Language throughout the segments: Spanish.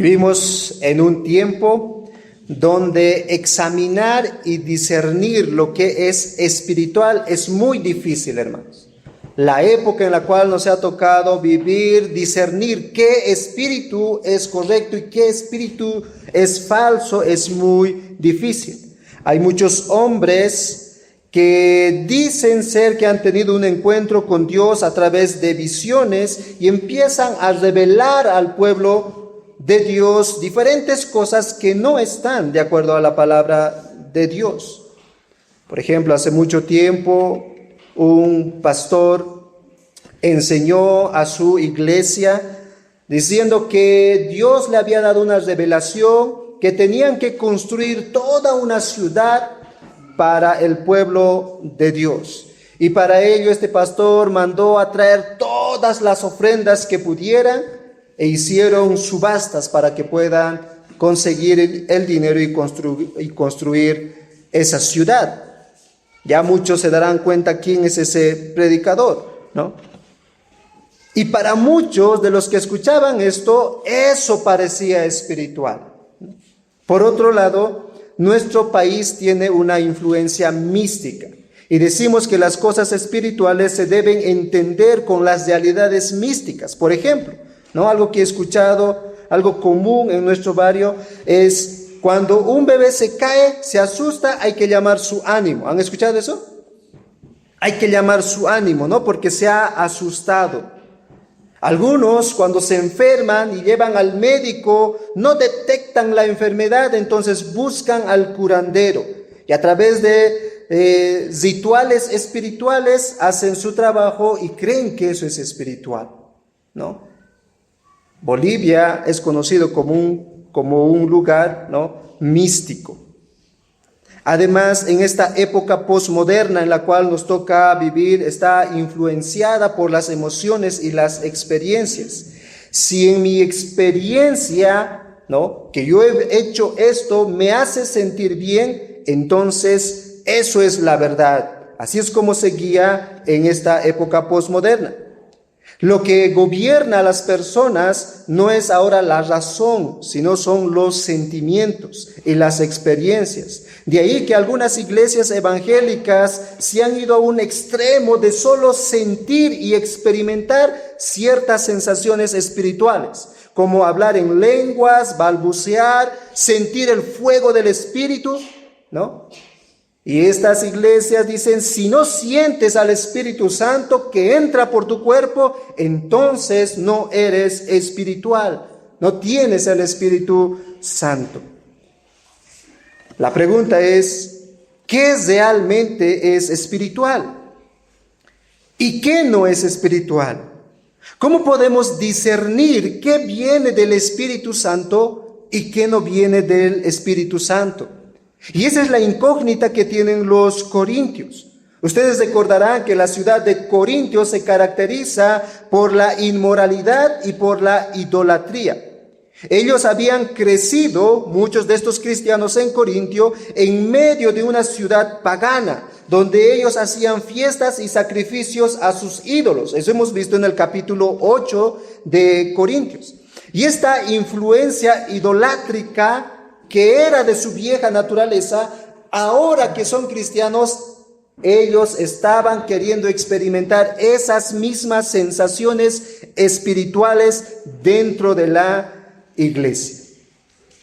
Vivimos en un tiempo donde examinar y discernir lo que es espiritual es muy difícil, hermanos. La época en la cual nos ha tocado vivir, discernir qué espíritu es correcto y qué espíritu es falso, es muy difícil. Hay muchos hombres que dicen ser que han tenido un encuentro con Dios a través de visiones y empiezan a revelar al pueblo de Dios diferentes cosas que no están de acuerdo a la palabra de Dios. Por ejemplo, hace mucho tiempo un pastor enseñó a su iglesia diciendo que Dios le había dado una revelación que tenían que construir toda una ciudad para el pueblo de Dios. Y para ello este pastor mandó a traer todas las ofrendas que pudieran e hicieron subastas para que puedan conseguir el dinero y construir esa ciudad. Ya muchos se darán cuenta quién es ese predicador, ¿no? Y para muchos de los que escuchaban esto, eso parecía espiritual. Por otro lado, nuestro país tiene una influencia mística y decimos que las cosas espirituales se deben entender con las realidades místicas. Por ejemplo, ¿no? Algo que he escuchado, algo común en nuestro barrio es cuando un bebé se cae, se asusta, hay que llamar su ánimo. ¿Han escuchado eso? Hay que llamar su ánimo, ¿no? Porque se ha asustado. Algunos cuando se enferman y llevan al médico, no detectan la enfermedad, entonces buscan al curandero. Y a través de rituales espirituales hacen su trabajo y creen que eso es espiritual, ¿no? Bolivia es conocido como un lugar, ¿no?, místico. Además, en esta época posmoderna en la cual nos toca vivir, está influenciada por las emociones y las experiencias. Si en mi experiencia, ¿no?, que yo he hecho esto, me hace sentir bien, entonces eso es la verdad. Así es como se guía en esta época posmoderna. Lo que gobierna a las personas no es ahora la razón, sino son los sentimientos y las experiencias. De ahí que algunas iglesias evangélicas se han ido a un extremo de solo sentir y experimentar ciertas sensaciones espirituales, como hablar en lenguas, balbucear, sentir el fuego del Espíritu, ¿no? Y estas iglesias dicen, si no sientes al Espíritu Santo que entra por tu cuerpo, entonces no eres espiritual, no tienes el Espíritu Santo. La pregunta es, ¿qué realmente es espiritual? ¿Y qué no es espiritual? ¿Cómo podemos discernir qué viene del Espíritu Santo y qué no viene del Espíritu Santo? Y esa es la incógnita que tienen los corintios. Ustedes recordarán que la ciudad de Corintio se caracteriza por la inmoralidad y por la idolatría. Ellos habían crecido, muchos de estos cristianos en Corintio, en medio de una ciudad pagana, donde ellos hacían fiestas y sacrificios a sus ídolos. Eso hemos visto en el capítulo 8 de Corintios. Y esta influencia idolátrica que era de su vieja naturaleza, ahora que son cristianos, ellos estaban queriendo experimentar esas mismas sensaciones espirituales dentro de la iglesia.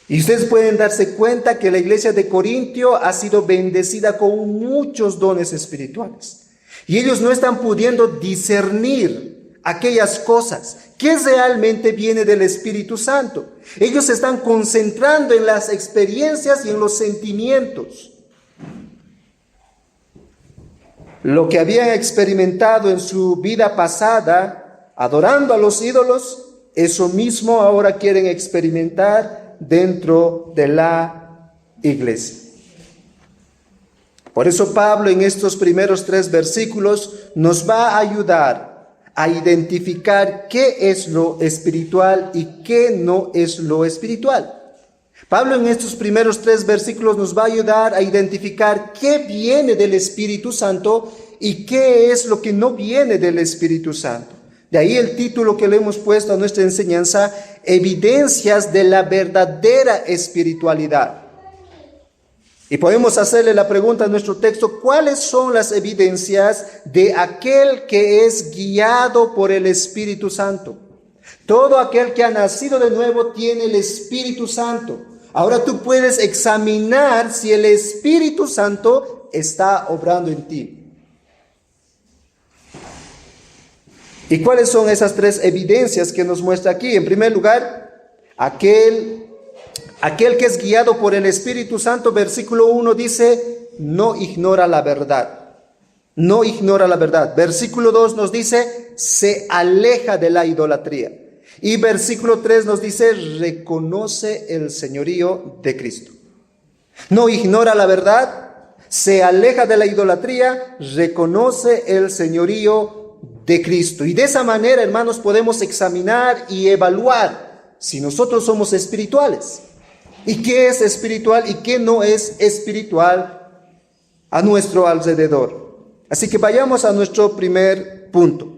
Y ustedes pueden darse cuenta que la iglesia de Corintio ha sido bendecida con muchos dones espirituales. Y ellos no están pudiendo discernir aquellas cosas. ¿Qué realmente viene del Espíritu Santo? Ellos se están concentrando en las experiencias y en los sentimientos. Lo que habían experimentado en su vida pasada, adorando a los ídolos, eso mismo ahora quieren experimentar dentro de la iglesia. Por eso Pablo en estos primeros 3 versículos nos va a ayudar a identificar qué es lo espiritual y qué no es lo espiritual. Pablo en estos primeros 3 versículos nos va a ayudar a identificar qué viene del Espíritu Santo y qué es lo que no viene del Espíritu Santo. De ahí el título que le hemos puesto a nuestra enseñanza, Evidencias de la verdadera espiritualidad. Y podemos hacerle la pregunta a nuestro texto, ¿cuáles son las evidencias de aquel que es guiado por el Espíritu Santo? Todo aquel que ha nacido de nuevo tiene el Espíritu Santo. Ahora tú puedes examinar si el Espíritu Santo está obrando en ti. ¿Y cuáles son esas tres evidencias que nos muestra aquí? En primer lugar, aquel que es guiado por el Espíritu Santo, versículo 1 dice, no ignora la verdad. No ignora la verdad. Versículo 2 nos dice, se aleja de la idolatría. Y versículo 3 nos dice, reconoce el señorío de Cristo. No ignora la verdad, se aleja de la idolatría, reconoce el señorío de Cristo. Y de esa manera, hermanos, podemos examinar y evaluar si nosotros somos espirituales. ¿Y qué es espiritual y qué no es espiritual a nuestro alrededor? Así que vayamos a nuestro primer punto.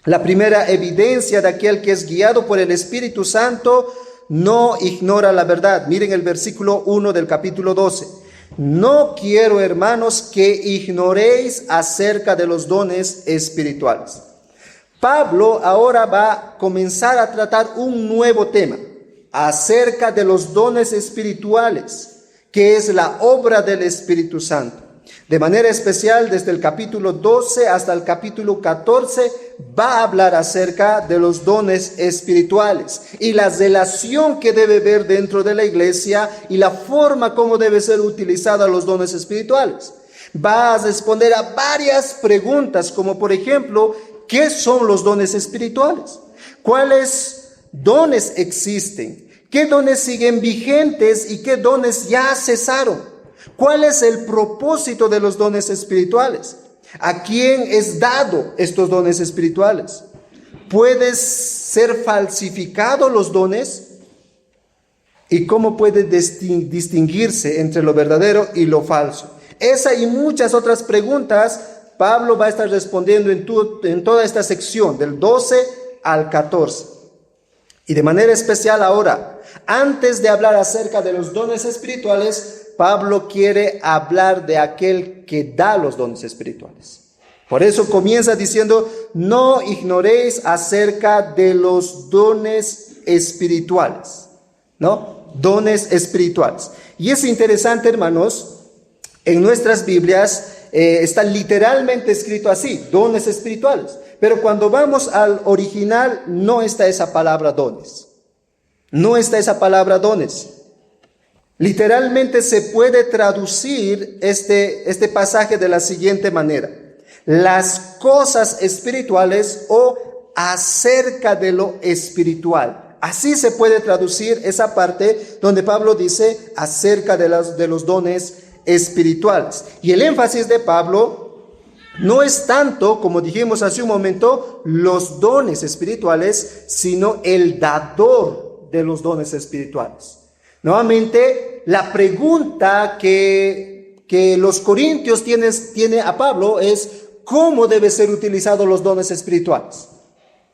La primera evidencia de aquel que es guiado por el Espíritu Santo no ignora la verdad. Miren el versículo 1 del capítulo 12. No quiero, hermanos, que ignoréis acerca de los dones espirituales. Pablo ahora va a comenzar a tratar un nuevo tema acerca de los dones espirituales, que es la obra del Espíritu Santo. De manera especial, desde el capítulo 12 hasta el capítulo 14, va a hablar acerca de los dones espirituales y la relación que debe haber dentro de la iglesia y la forma como debe ser utilizada los dones espirituales. Va a responder a varias preguntas, como por ejemplo, ¿qué son los dones espirituales? ¿Cuáles dones existen? ¿Qué dones siguen vigentes y qué dones ya cesaron? ¿Cuál es el propósito de los dones espirituales? ¿A quién es dado estos dones espirituales? ¿Pueden ser falsificados los dones? ¿Y cómo puede distinguirse entre lo verdadero y lo falso? Esa y muchas otras preguntas Pablo va a estar respondiendo en toda esta sección, del 12 al 14. Y de manera especial ahora, antes de hablar acerca de los dones espirituales, Pablo quiere hablar de aquel que da los dones espirituales. Por eso comienza diciendo, no ignoréis acerca de los dones espirituales, ¿no? Dones espirituales. Y es interesante, hermanos, en nuestras Biblias está literalmente escrito así, dones espirituales. Pero cuando vamos al original, no está esa palabra dones. No está esa palabra dones. Literalmente se puede traducir este pasaje de la siguiente manera. Las cosas espirituales o acerca de lo espiritual. Así se puede traducir esa parte donde Pablo dice acerca de los dones espirituales. Y el énfasis de Pablo no es tanto, como dijimos hace un momento, los dones espirituales, sino el dador de los dones espirituales. Nuevamente, la pregunta que los corintios tiene a Pablo es ¿cómo deben ser utilizados los dones espirituales?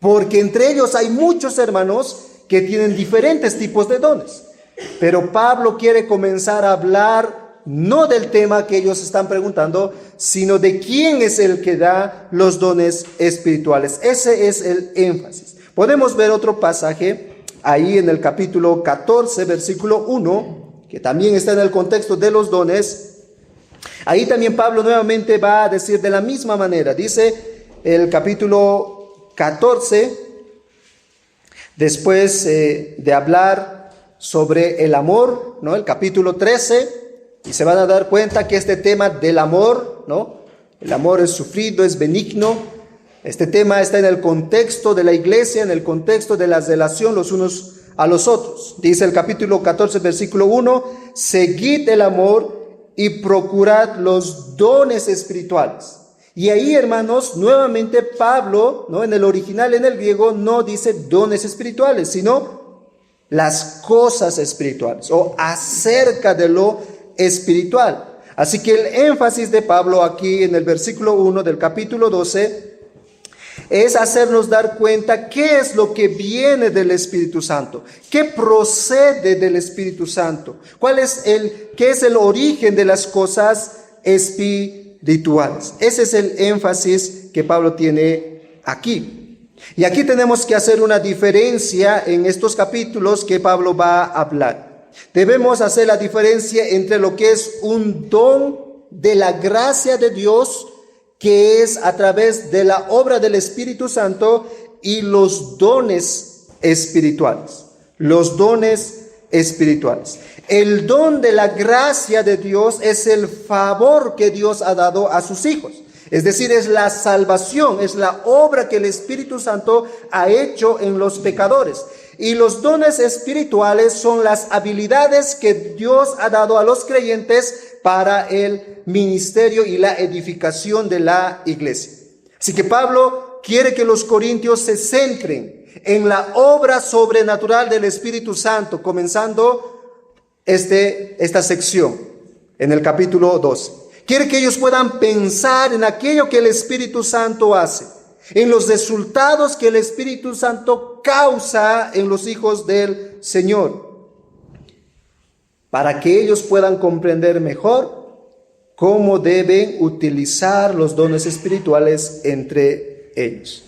Porque entre ellos hay muchos hermanos que tienen diferentes tipos de dones. Pero Pablo quiere comenzar a hablar no del tema que ellos están preguntando, sino de quién es el que da los dones espirituales. Ese es el énfasis. Podemos ver otro pasaje ahí en el capítulo 14, versículo 1, que también está en el contexto de los dones. Ahí también Pablo nuevamente va a decir de la misma manera. Dice el capítulo 14, después de hablar sobre el amor, ¿no? El capítulo 13, y se van a dar cuenta que este tema del amor, ¿no? El amor es sufrido, es benigno. Este tema está en el contexto de la iglesia, en el contexto de la relación los unos a los otros. Dice el capítulo 14, versículo 1, seguid el amor y procurad los dones espirituales. Y ahí, hermanos, nuevamente Pablo, ¿no? En el original, en el griego, no dice dones espirituales, sino las cosas espirituales o acerca de lo espiritual. Así que el énfasis de Pablo aquí en el versículo 1 del capítulo 12 es hacernos dar cuenta qué es lo que viene del Espíritu Santo, qué procede del Espíritu Santo, qué es el origen de las cosas espirituales. Ese es el énfasis que Pablo tiene aquí. Y aquí tenemos que hacer una diferencia en estos capítulos que Pablo va a hablar. Debemos hacer la diferencia entre lo que es un don de la gracia de Dios, que es a través de la obra del Espíritu Santo, y los dones espirituales. Los dones espirituales. El don de la gracia de Dios es el favor que Dios ha dado a sus hijos. Es decir, es la salvación, es la obra que el Espíritu Santo ha hecho en los pecadores. Y los dones espirituales son las habilidades que Dios ha dado a los creyentes para el ministerio y la edificación de la iglesia. Así que Pablo quiere que los corintios se centren en la obra sobrenatural del Espíritu Santo, comenzando esta sección en el capítulo 12. Quiere que ellos puedan pensar en aquello que el Espíritu Santo hace, en los resultados que el Espíritu Santo causa en los hijos del Señor, para que ellos puedan comprender mejor cómo deben utilizar los dones espirituales entre ellos.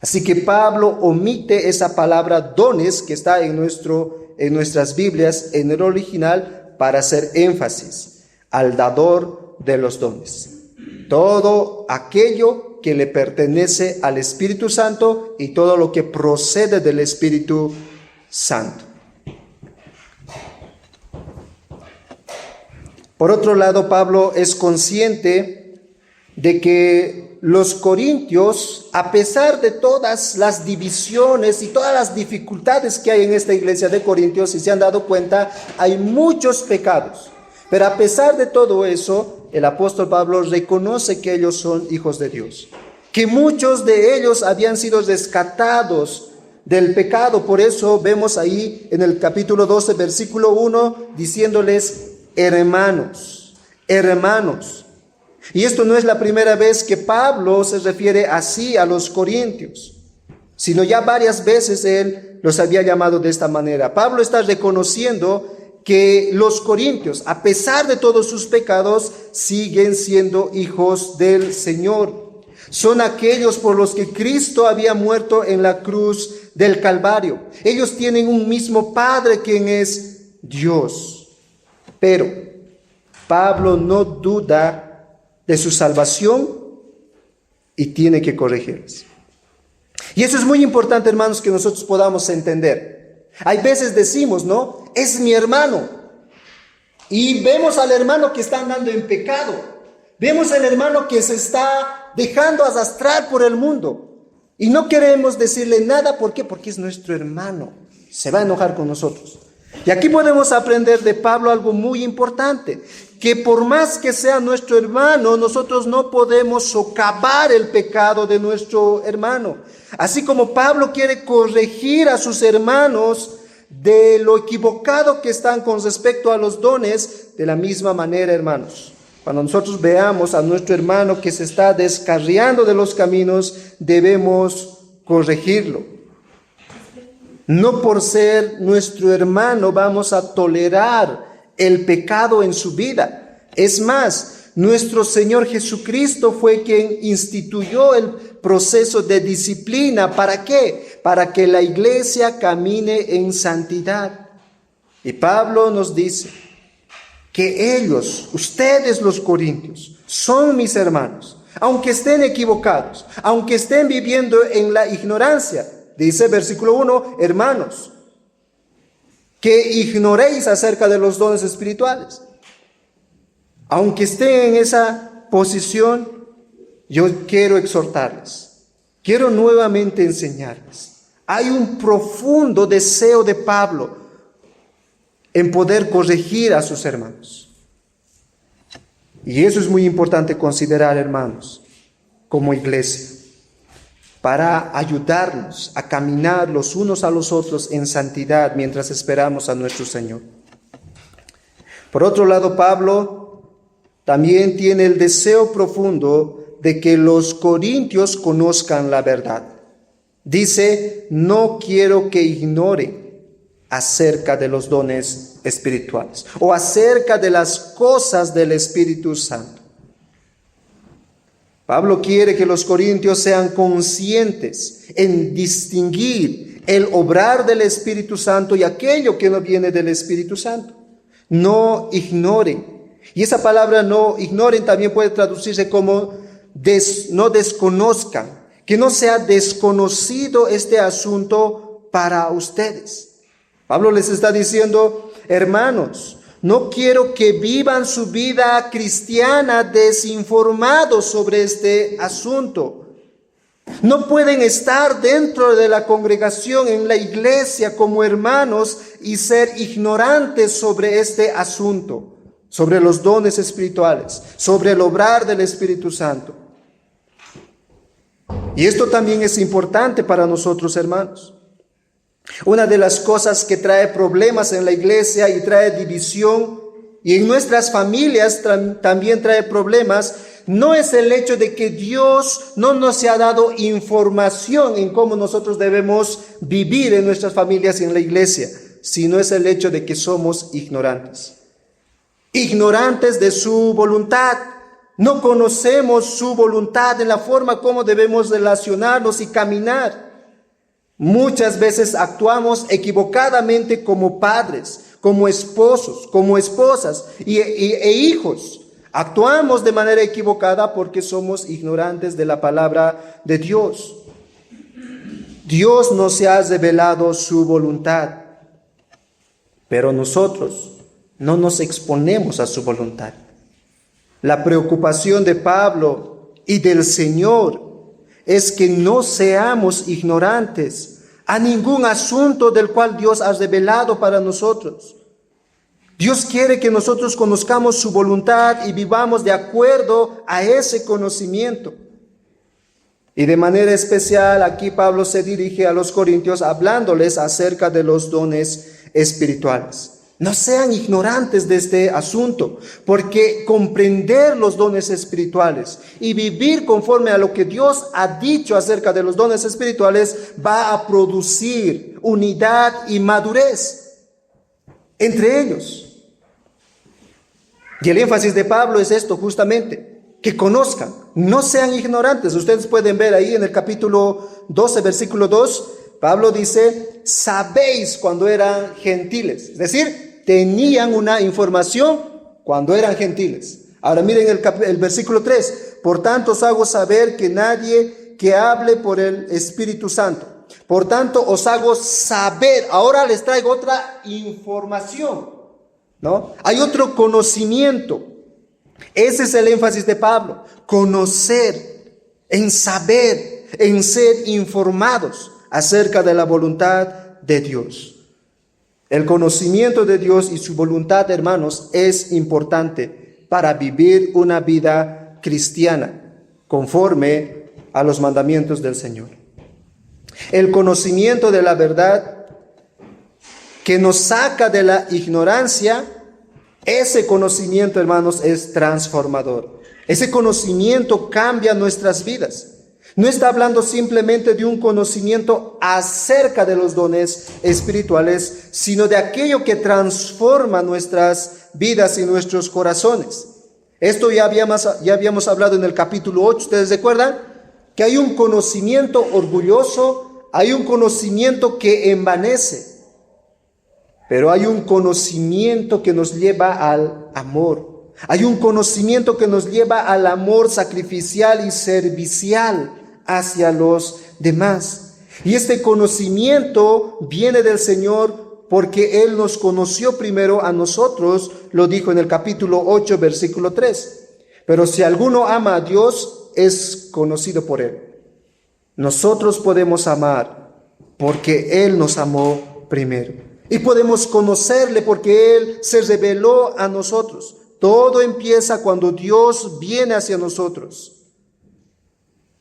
Así que Pablo omite esa palabra dones que está en nuestras Biblias, en el original, para hacer énfasis al dador de los dones. Todo aquello que le pertenece al Espíritu Santo y todo lo que procede del Espíritu Santo. Por otro lado, Pablo es consciente de que los corintios, a pesar de todas las divisiones y todas las dificultades que hay en esta iglesia de Corintios, si se han dado cuenta, hay muchos pecados. Pero a pesar de todo eso, el apóstol Pablo reconoce que ellos son hijos de Dios, que muchos de ellos habían sido rescatados del pecado. Por eso vemos ahí en el capítulo 12, versículo 1, diciéndoles hermanos, hermanos. Y esto no es la primera vez que Pablo se refiere así a los corintios, sino ya varias veces él los había llamado de esta manera. Pablo está reconociendo que los corintios, a pesar de todos sus pecados, siguen siendo hijos del Señor. Son aquellos por los que Cristo había muerto en la cruz del Calvario. Ellos tienen un mismo Padre, quien es Dios. Pero Pablo no duda de su salvación y tiene que corregirles. Y eso es muy importante, hermanos, que nosotros podamos entender. Hay veces decimos, ¿no? Es mi hermano. Y vemos al hermano que está andando en pecado. Vemos al hermano que se está dejando arrastrar por el mundo. Y no queremos decirle nada. ¿Por qué? Porque es nuestro hermano. Se va a enojar con nosotros. Y aquí podemos aprender de Pablo algo muy importante. Que por más que sea nuestro hermano, nosotros no podemos socavar el pecado de nuestro hermano. Así como Pablo quiere corregir a sus hermanos de lo equivocado que están con respecto a los dones, de la misma manera, hermanos, cuando nosotros veamos a nuestro hermano que se está descarriando de los caminos, debemos corregirlo. No por ser nuestro hermano vamos a tolerar el pecado en su vida. Es más, nuestro Señor Jesucristo fue quien instituyó el proceso de disciplina. ¿Para qué? Para que la iglesia camine en santidad. Y Pablo nos dice que ellos, ustedes los corintios, son mis hermanos, aunque estén equivocados, aunque estén viviendo en la ignorancia. Dice versículo 1, hermanos, que ignoréis acerca de los dones espirituales. Aunque estén en esa posición, yo quiero exhortarles, quiero nuevamente enseñarles. Hay un profundo deseo de Pablo en poder corregir a sus hermanos. Y eso es muy importante considerar, hermanos, como iglesia, para ayudarnos a caminar los unos a los otros en santidad mientras esperamos a nuestro Señor. Por otro lado, Pablo también tiene el deseo profundo de que los corintios conozcan la verdad. Dice, no quiero que ignoren acerca de los dones espirituales o acerca de las cosas del Espíritu Santo. Pablo quiere que los corintios sean conscientes en distinguir el obrar del Espíritu Santo y aquello que no viene del Espíritu Santo. No ignoren. Y esa palabra no ignoren también puede traducirse como no desconozcan, que no sea desconocido este asunto para ustedes. Pablo les está diciendo, hermanos, no quiero que vivan su vida cristiana desinformados sobre este asunto. No pueden estar dentro de la congregación, en la iglesia, como hermanos y ser ignorantes sobre este asunto, sobre los dones espirituales, sobre el obrar del Espíritu Santo. Y esto también es importante para nosotros, hermanos. Una de las cosas que trae problemas en la iglesia y trae división, y en nuestras familias también trae problemas, no es el hecho de que Dios no nos ha dado información en cómo nosotros debemos vivir en nuestras familias y en la iglesia, sino es el hecho de que somos ignorantes. Ignorantes de su voluntad. No conocemos su voluntad en la forma como debemos relacionarnos y caminar. Muchas veces actuamos equivocadamente como padres, como esposos, como esposas e hijos. Actuamos de manera equivocada porque somos ignorantes de la palabra de Dios. Dios nos ha revelado su voluntad, pero nosotros no nos exponemos a su voluntad. La preocupación de Pablo y del Señor es que no seamos ignorantes a ningún asunto del cual Dios ha revelado para nosotros. Dios quiere que nosotros conozcamos su voluntad y vivamos de acuerdo a ese conocimiento. Y de manera especial aquí Pablo se dirige a los corintios hablándoles acerca de los dones espirituales. No sean ignorantes de este asunto, porque comprender los dones espirituales y vivir conforme a lo que Dios ha dicho acerca de los dones espirituales va a producir unidad y madurez entre ellos. Y el énfasis de Pablo es esto justamente, que conozcan, no sean ignorantes. Ustedes pueden ver ahí en el capítulo 12, versículo 2, Pablo dice, sabéis cuando eran gentiles, es decir, tenían una información cuando eran gentiles. Ahora miren el versículo 3. Por tanto os hago saber que nadie que hable por el Espíritu Santo. Por tanto os hago saber. Ahora les traigo otra información, ¿no? Hay otro conocimiento. Ese es el énfasis de Pablo. Conocer, en saber, en ser informados acerca de la voluntad de Dios. El conocimiento de Dios y su voluntad, hermanos, es importante para vivir una vida cristiana conforme a los mandamientos del Señor. El conocimiento de la verdad que nos saca de la ignorancia, ese conocimiento, hermanos, es transformador. Ese conocimiento cambia nuestras vidas. No está hablando simplemente de un conocimiento acerca de los dones espirituales, sino de aquello que transforma nuestras vidas y nuestros corazones. Esto ya habíamos hablado en el capítulo 8, ¿ustedes recuerdan? Que hay un conocimiento orgulloso, hay un conocimiento que envanece, pero hay un conocimiento que nos lleva al amor. Hay un conocimiento que nos lleva al amor sacrificial y servicial hacia los demás. Y este conocimiento viene del Señor porque Él nos conoció primero a nosotros, lo dijo en el capítulo 8, versículo 3. Pero si alguno ama a Dios, es conocido por Él. Nosotros podemos amar porque Él nos amó primero. Y podemos conocerle porque Él se reveló a nosotros. Todo empieza cuando Dios viene hacia nosotros.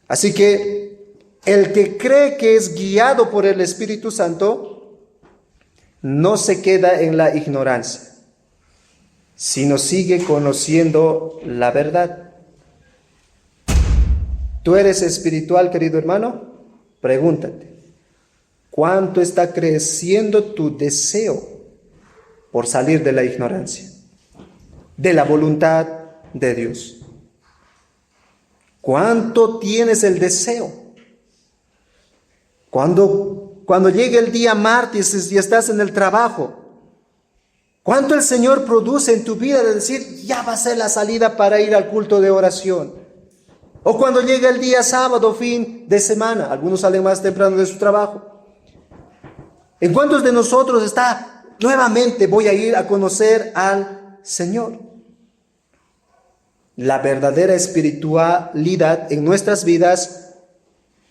Así que el que cree que es guiado por el Espíritu Santo no se queda en la ignorancia, sino sigue conociendo la verdad. ¿Tú eres espiritual, querido hermano? Pregúntate, ¿cuánto está creciendo tu deseo por salir de la ignorancia, de la voluntad de Dios? ¿Cuánto tienes el deseo? Cuando llegue el día martes y estás en el trabajo, ¿cuánto el Señor produce en tu vida de decir, ya va a ser la salida para ir al culto de oración? O cuando llega el día sábado, fin de semana, algunos salen más temprano de su trabajo. ¿En cuántos de nosotros está, nuevamente voy a ir a conocer al Señor? La verdadera espiritualidad en nuestras vidas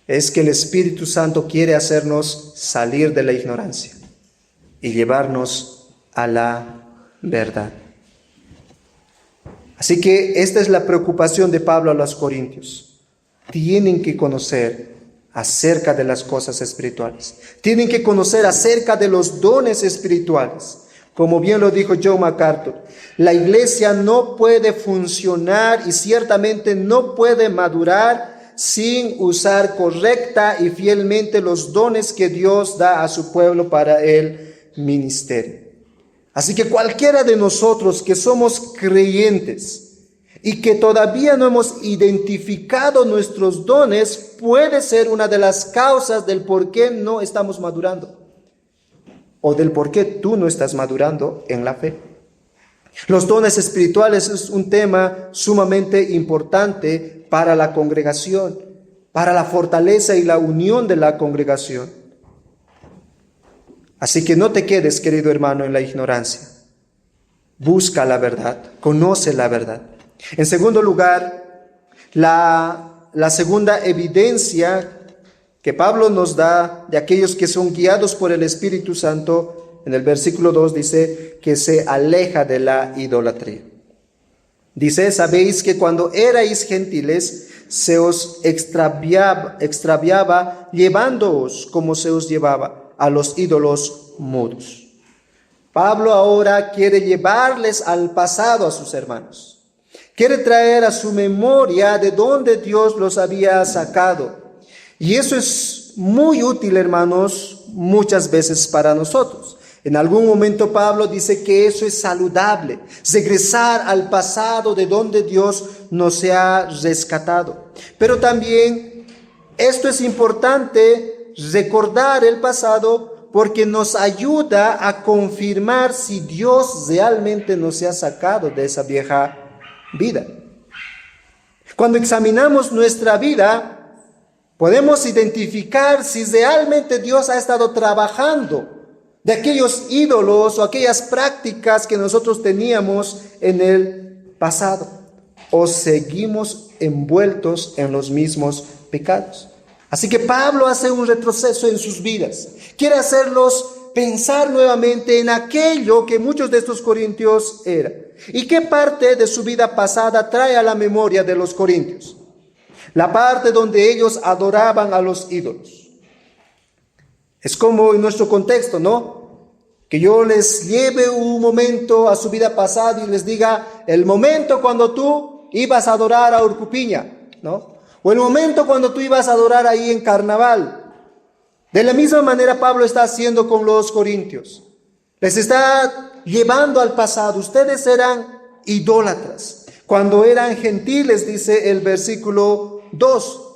es que el Espíritu Santo quiere hacernos salir de la ignorancia y llevarnos a la verdad. Así que esta es la preocupación de Pablo a los corintios. Tienen que conocer acerca de las cosas espirituales. Tienen que conocer acerca de los dones espirituales. Como bien lo dijo John MacArthur, la iglesia no puede funcionar y ciertamente no puede madurar sin usar correcta y fielmente los dones que Dios da a su pueblo para el ministerio. Así que cualquiera de nosotros que somos creyentes y que todavía no hemos identificado nuestros dones, puede ser una de las causas del por qué no estamos madurando o del por qué tú no estás madurando en la fe. Los dones espirituales es un tema sumamente importante para la congregación, para la fortaleza y la unión de la congregación. Así que no te quedes, querido hermano, en la ignorancia. Busca la verdad, conoce la verdad. En segundo lugar, la segunda evidencia que Pablo nos da de aquellos que son guiados por el Espíritu Santo, en el versículo 2 dice que se aleja de la idolatría. Dice, sabéis que cuando erais gentiles se os extraviaba llevándoos como se os llevaba a los ídolos mudos. Pablo ahora quiere llevarles al pasado a sus hermanos. Quiere traer a su memoria de dónde Dios los había sacado. Y eso es muy útil, hermanos, muchas veces para nosotros. En algún momento Pablo dice que eso es saludable, regresar al pasado de donde Dios nos ha rescatado. Pero también esto es importante, recordar el pasado, porque nos ayuda a confirmar si Dios realmente nos ha sacado de esa vieja vida. Cuando examinamos nuestra vida, podemos identificar si realmente Dios ha estado trabajando de aquellos ídolos o aquellas prácticas que nosotros teníamos en el pasado, o seguimos envueltos en los mismos pecados. Así que Pablo hace un retroceso en sus vidas. Quiere hacerlos pensar nuevamente en aquello que muchos de estos corintios eran. ¿Y qué parte de su vida pasada trae a la memoria de los corintios? La parte donde ellos adoraban a los ídolos. Es como en nuestro contexto, ¿no? Que yo les lleve un momento a su vida pasada y les diga el momento cuando tú ibas a adorar a Urcupiña, ¿no? O el momento cuando tú ibas a adorar ahí en Carnaval. De la misma manera Pablo está haciendo con los corintios. Les está llevando al pasado. Ustedes eran idólatras. Cuando eran gentiles, dice el versículo 2.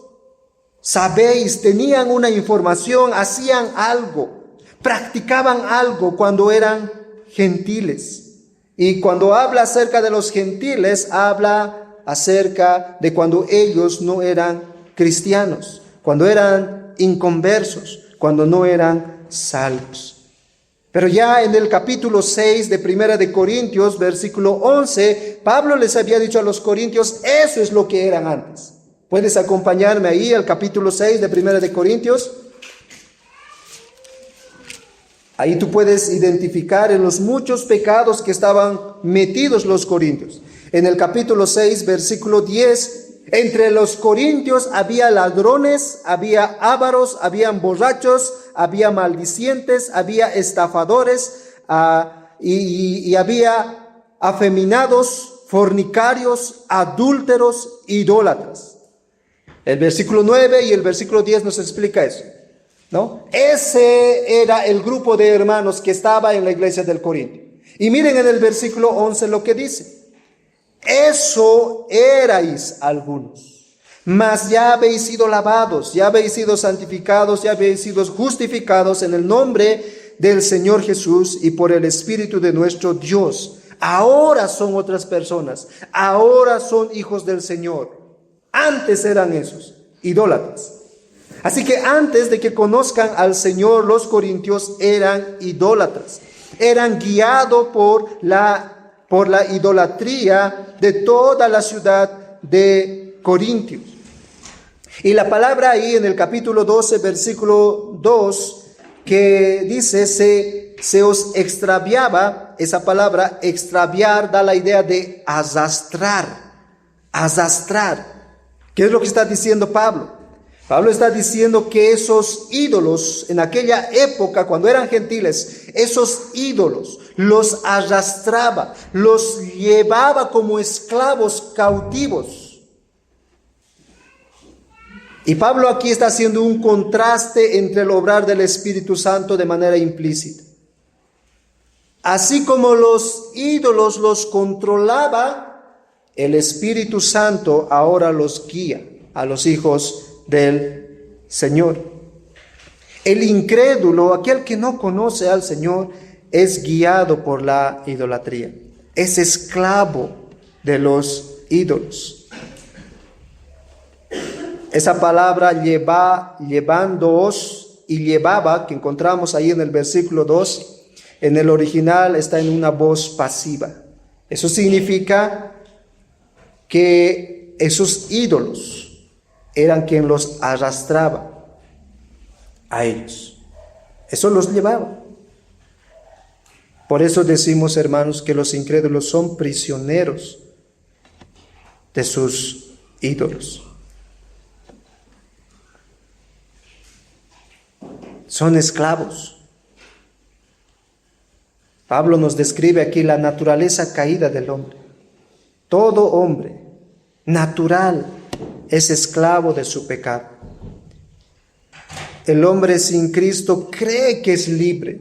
Sabéis, tenían una información, hacían algo, practicaban algo cuando eran gentiles. Y cuando habla acerca de los gentiles, habla acerca de cuando ellos no eran cristianos, cuando eran inconversos, cuando no eran salvos. Pero ya en el capítulo 6 de Primera de Corintios, versículo 11, Pablo les había dicho a los corintios, eso es lo que eran antes. ¿Puedes acompañarme ahí al capítulo 6 de Primera de Corintios? Ahí tú puedes identificar en los muchos pecados que estaban metidos los corintios. En el capítulo 6, versículo 10, entre los corintios había ladrones, había ávaros, habían borrachos, había maldicientes, había estafadores y había afeminados, fornicarios, adúlteros, idólatras. El versículo 9 y el versículo 10 nos explica eso, ¿no? Ese era el grupo de hermanos que estaba en la iglesia del Corinto. Y miren en el versículo 11 lo que dice. Eso erais algunos, mas ya habéis sido lavados, ya habéis sido santificados, ya habéis sido justificados en el nombre del Señor Jesús y por el Espíritu de nuestro Dios. Ahora son otras personas, ahora son hijos del Señor. Antes eran esos, idólatras. Así que antes de que conozcan al Señor, los corintios eran idólatras. Eran guiados por la idolatría de toda la ciudad de Corintios. Y la palabra ahí en el capítulo 12, versículo 2, que dice, se os extraviaba, esa palabra extraviar da la idea de arrastrar. ¿Qué es lo que está diciendo Pablo? Pablo está diciendo que esos ídolos en aquella época, cuando eran gentiles, esos ídolos los arrastraba, los llevaba como esclavos cautivos. Y Pablo aquí está haciendo un contraste entre el obrar del Espíritu Santo de manera implícita. Así como los ídolos los controlaba, el Espíritu Santo ahora los guía a los hijos del Señor. El incrédulo, aquel que no conoce al Señor, es guiado por la idolatría. Es esclavo de los ídolos. Esa palabra llevándoos y llevaba, que encontramos ahí en el versículo 2, en el original está en una voz pasiva. Eso significa que esos ídolos eran quien los arrastraba a ellos. Eso los llevaba. Por eso decimos, hermanos, que los incrédulos son prisioneros de sus ídolos. Son esclavos. Pablo nos describe aquí la naturaleza caída del hombre. Todo hombre natural es esclavo de su pecado. El hombre sin Cristo cree que es libre,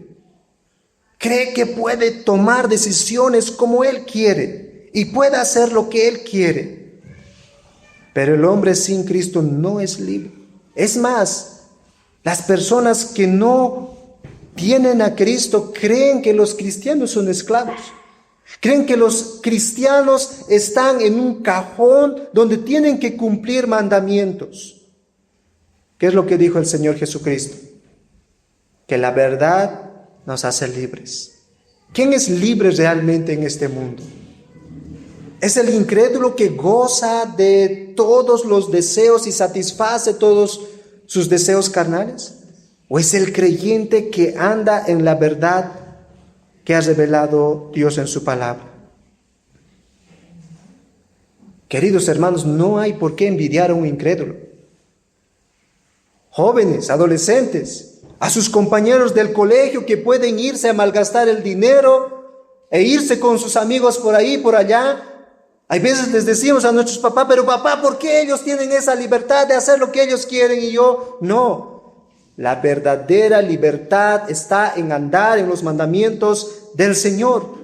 cree que puede tomar decisiones como él quiere y puede hacer lo que él quiere. Pero el hombre sin Cristo no es libre. Es más, las personas que no tienen a Cristo creen que los cristianos son esclavos. Creen que los cristianos están en un cajón donde tienen que cumplir mandamientos. ¿Qué es lo que dijo el Señor Jesucristo? Que la verdad nos hace libres. ¿Quién es libre realmente en este mundo? ¿Es el incrédulo que goza de todos los deseos y satisface todos sus deseos carnales? ¿O es el creyente que anda en la verdad que ha revelado Dios en su palabra? Queridos hermanos, no hay por qué envidiar a un incrédulo. Jóvenes, adolescentes, a sus compañeros del colegio que pueden irse a malgastar el dinero e irse con sus amigos por ahí, por allá. Hay veces les decimos a nuestros papás, pero papá, ¿por qué ellos tienen esa libertad de hacer lo que ellos quieren y yo no? La verdadera libertad está en andar en los mandamientos del Señor.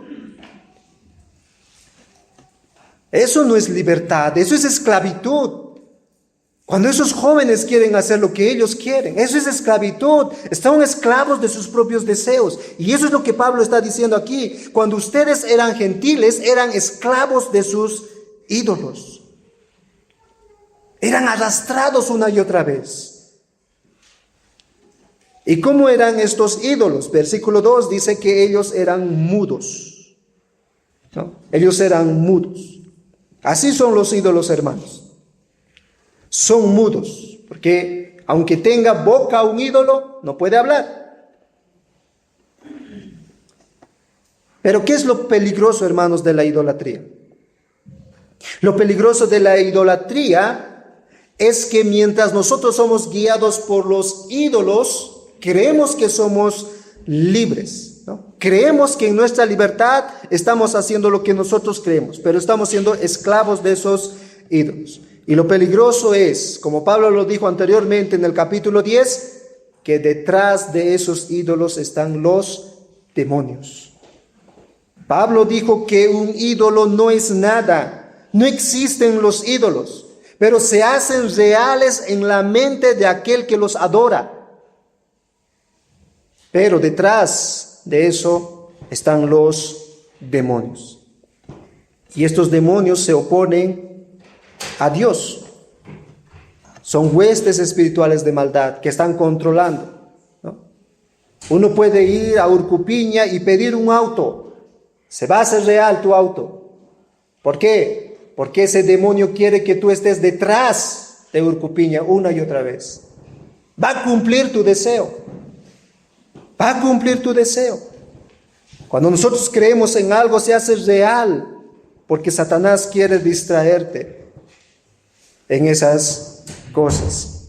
Eso no es libertad, eso es esclavitud. Cuando esos jóvenes quieren hacer lo que ellos quieren, eso es esclavitud. Están esclavos de sus propios deseos. Y eso es lo que Pablo está diciendo aquí. Cuando ustedes eran gentiles, eran esclavos de sus ídolos. Eran arrastrados una y otra vez. ¿Y cómo eran estos ídolos? Versículo 2 dice que ellos eran mudos, ¿no? Ellos eran mudos. Así son los ídolos, hermanos. Son mudos, porque aunque tenga boca un ídolo, no puede hablar. Pero ¿qué es lo peligroso, hermanos, de la idolatría? Lo peligroso de la idolatría es que mientras nosotros somos guiados por los ídolos, creemos que somos libres, ¿no? Creemos que en nuestra libertad estamos haciendo lo que nosotros creemos, pero estamos siendo esclavos de esos ídolos. Y lo peligroso es, como Pablo lo dijo anteriormente en el capítulo 10, que detrás de esos ídolos están los demonios. Pablo dijo que un ídolo no es nada, no existen los ídolos, pero se hacen reales en la mente de aquel que los adora. Pero detrás de eso están los demonios. Y estos demonios se oponen a Dios. Son huestes espirituales de maldad que están controlando, ¿no? Uno puede ir a Urcupiña y pedir un auto. Se va a hacer real tu auto. ¿Por qué? Porque ese demonio quiere que tú estés detrás de Urcupiña una y otra vez. Va a cumplir tu deseo. Va a cumplir tu deseo. Cuando nosotros creemos en algo, se hace real, porque Satanás quiere distraerte en esas cosas.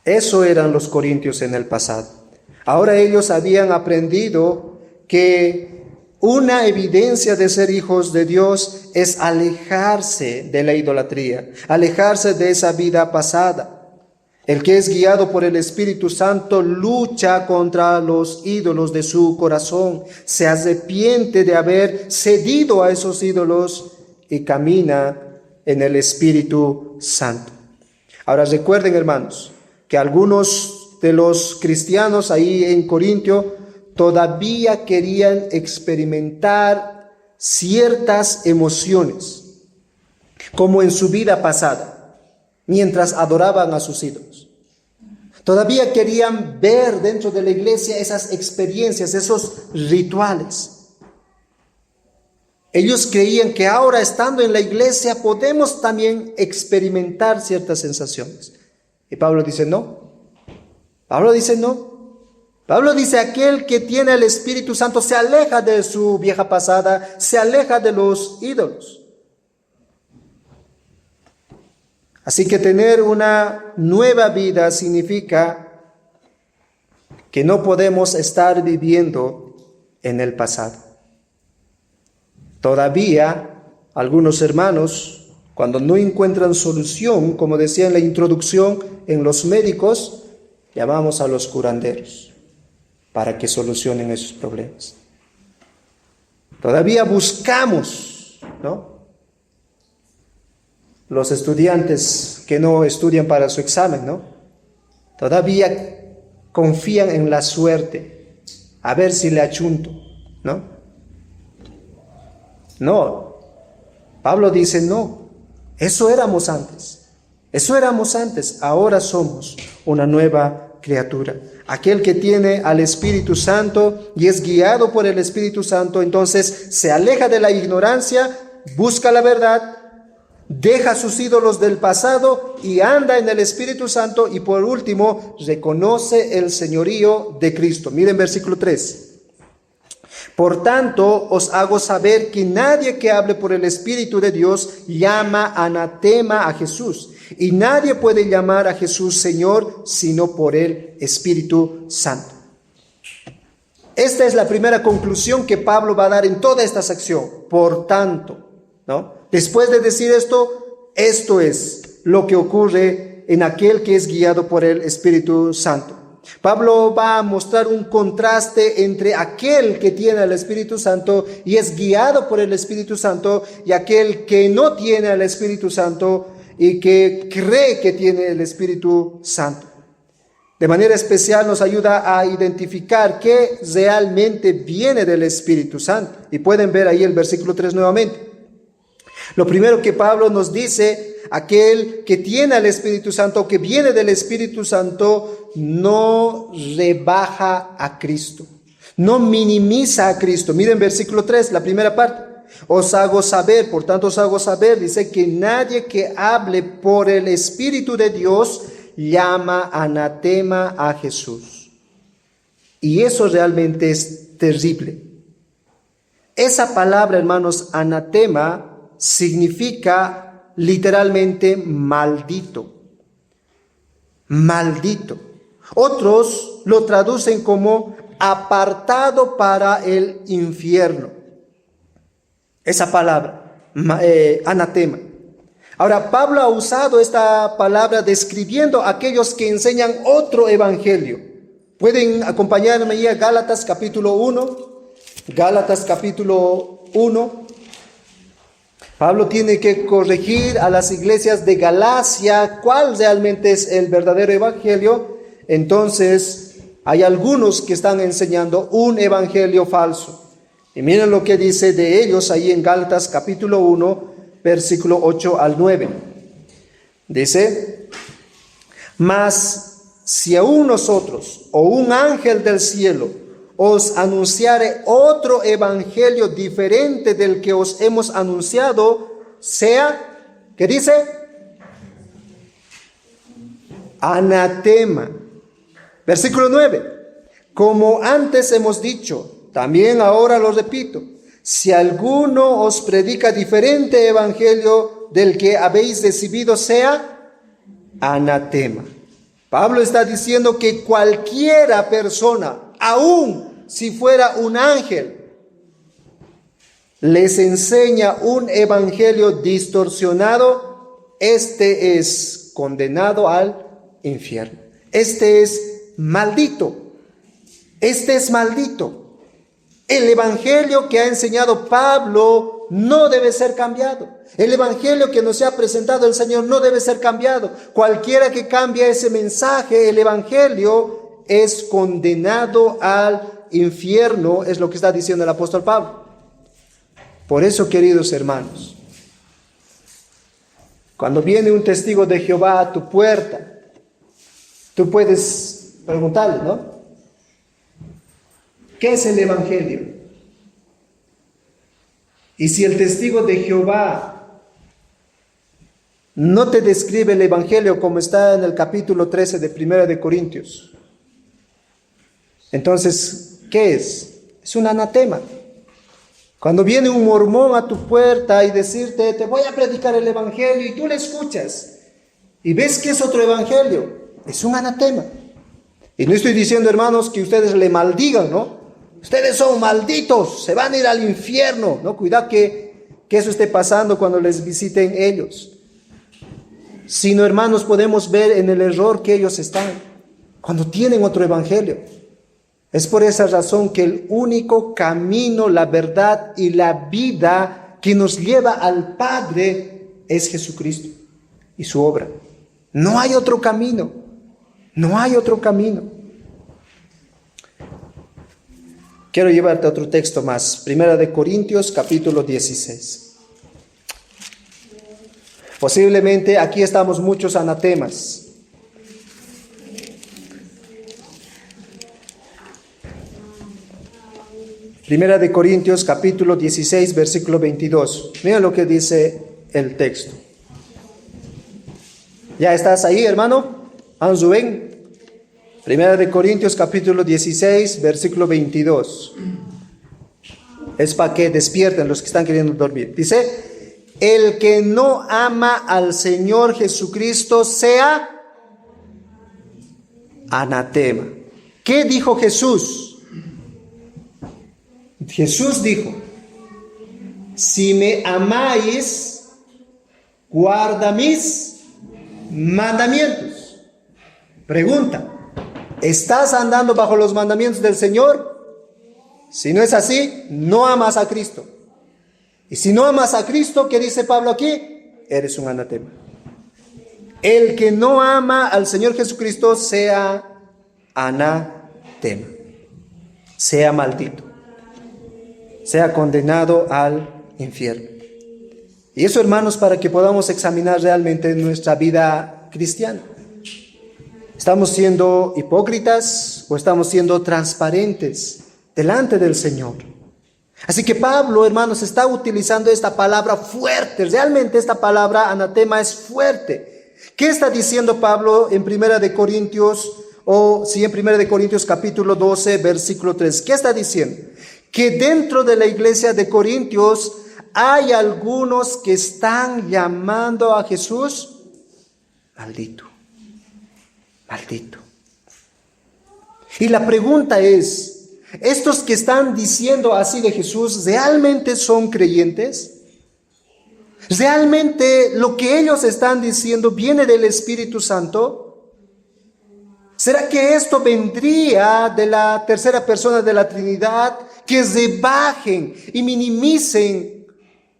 Eso eran los corintios en el pasado. Ahora ellos habían aprendido que una evidencia de ser hijos de Dios es alejarse de la idolatría, alejarse de esa vida pasada. El que es guiado por el Espíritu Santo lucha contra los ídolos de su corazón, se arrepiente de haber cedido a esos ídolos y camina en el Espíritu Santo. Ahora recuerden, hermanos, que algunos de los cristianos ahí en Corintio todavía querían experimentar ciertas emociones, como en su vida pasada, mientras adoraban a sus ídolos. Todavía querían ver dentro de la iglesia esas experiencias, esos rituales. Ellos creían que ahora, estando en la iglesia, podemos también experimentar ciertas sensaciones. Y Pablo dice no. Pablo dice no. Pablo dice, aquel que tiene el Espíritu Santo se aleja de su vieja pasada, se aleja de los ídolos. Así que tener una nueva vida significa que no podemos estar viviendo en el pasado. Todavía algunos hermanos, cuando no encuentran solución, como decía en la introducción, en los médicos, llamamos a los curanderos para que solucionen esos problemas. Todavía buscamos, ¿no?, los estudiantes que no estudian para su examen, ¿no?, todavía confían en la suerte, a ver si le achunto, ¿no? No, Pablo dice no, eso éramos antes, ahora somos una nueva criatura. Aquel que tiene al Espíritu Santo y es guiado por el Espíritu Santo, entonces se aleja de la ignorancia, busca la verdad, deja sus ídolos del pasado y anda en el Espíritu Santo, y por último reconoce el señorío de Cristo. Miren versículo 3. Por tanto, os hago saber que nadie que hable por el Espíritu de Dios llama anatema a Jesús, y nadie puede llamar a Jesús Señor sino por el Espíritu Santo. Esta es la primera conclusión que Pablo va a dar en toda esta sección. Por tanto, ¿no? Después de decir esto, esto es lo que ocurre en aquel que es guiado por el Espíritu Santo. Pablo va a mostrar un contraste entre aquel que tiene el Espíritu Santo y es guiado por el Espíritu Santo, y aquel que no tiene el Espíritu Santo y que cree que tiene el Espíritu Santo. De manera especial nos ayuda a identificar qué realmente viene del Espíritu Santo. Y pueden ver ahí el versículo 3 nuevamente. Lo primero que Pablo nos dice, aquel que tiene el Espíritu Santo, que viene del Espíritu Santo, no rebaja a Cristo, no minimiza a Cristo. Miren versículo 3, la primera parte. Os hago saber, por tanto os hago saber, dice que nadie que hable por el Espíritu de Dios llama anatema a Jesús. Y eso realmente es terrible. Esa palabra, hermanos, anatema, significa literalmente maldito. Maldito. Otros lo traducen como apartado para el infierno. Esa palabra. anatema. Ahora, Pablo ha usado esta palabra describiendo a aquellos que enseñan otro evangelio. Pueden acompañarme ahí a Gálatas capítulo 1. Gálatas capítulo 1. Pablo tiene que corregir a las iglesias de Galacia cuál realmente es el verdadero evangelio. Entonces, hay algunos que están enseñando un evangelio falso. Y miren lo que dice de ellos ahí en Gálatas capítulo 1, versículo 8 al 9. Dice: mas si aún nosotros o un ángel del cielo os anunciare otro evangelio diferente del que os hemos anunciado, sea, ¿qué dice? Anatema. Versículo 9. Como antes hemos dicho, también ahora lo repito, si alguno os predica diferente evangelio del que habéis recibido, sea anatema. Pablo está diciendo que cualquiera persona, aún si fuera un ángel, les enseña un evangelio distorsionado, este es condenado al infierno. Este es maldito. Este es maldito. El evangelio que ha enseñado Pablo no debe ser cambiado. El evangelio que nos ha presentado el Señor no debe ser cambiado. Cualquiera que cambie ese mensaje, el evangelio, es condenado al infierno, es lo que está diciendo el apóstol Pablo. Por eso, queridos hermanos, cuando viene un testigo de Jehová a tu puerta, tú puedes preguntarle, ¿no? ¿Qué es el evangelio? Y si el testigo de Jehová no te describe el evangelio como está en el capítulo 13 de 1 de Corintios, entonces, ¿qué es? Es un anatema. Cuando viene un mormón a tu puerta y decirte, te voy a predicar el evangelio, y tú le escuchas y ves que es otro evangelio, es un anatema. Y no estoy diciendo, hermanos, que ustedes le maldigan, ¿no? Ustedes son malditos, se van a ir al infierno, ¿no? Cuidado que eso esté pasando cuando les visiten ellos. Sino, hermanos, podemos ver en el error que ellos están cuando tienen otro evangelio. Es por esa razón que el único camino, la verdad y la vida que nos lleva al Padre es Jesucristo y su obra. No hay otro camino, no hay otro camino. Quiero llevarte a otro texto más, 1 de Corintios capítulo 16. Posiblemente aquí estamos muchos anatemas. Primera de Corintios capítulo 16 versículo 22. Mira lo que dice el texto. ¿Ya estás ahí, hermano? Anzuén. Primera de Corintios capítulo 16 versículo 22. Es para que despierten los que están queriendo dormir. Dice: el que no ama al Señor Jesucristo sea anatema. ¿Qué dijo Jesús? Jesús dijo: si me amáis, guarda mis mandamientos. Pregunta: ¿estás andando bajo los mandamientos del Señor? Si no es así, no amas a Cristo. Y si no amas a Cristo, ¿qué dice Pablo aquí? Eres un anatema. El que no ama al Señor Jesucristo sea anatema, sea maldito, sea condenado al infierno. Y eso, hermanos, para que podamos examinar realmente nuestra vida cristiana. ¿Estamos siendo hipócritas o estamos siendo transparentes delante del Señor? Así que Pablo, hermanos, está utilizando esta palabra fuerte. Realmente esta palabra anatema es fuerte. ¿Qué está diciendo Pablo en 1 de Corintios, o si en 1 de Corintios capítulo 12, versículo 3? ¿Qué está diciendo? Que dentro de la iglesia de Corintios hay algunos que están llamando a Jesús maldito. Maldito. Y la pregunta es, ¿estos que están diciendo así de Jesús realmente son creyentes? ¿Realmente lo que ellos están diciendo viene del Espíritu Santo? ¿Será que esto vendría de la tercera persona de la Trinidad, que rebajen y minimicen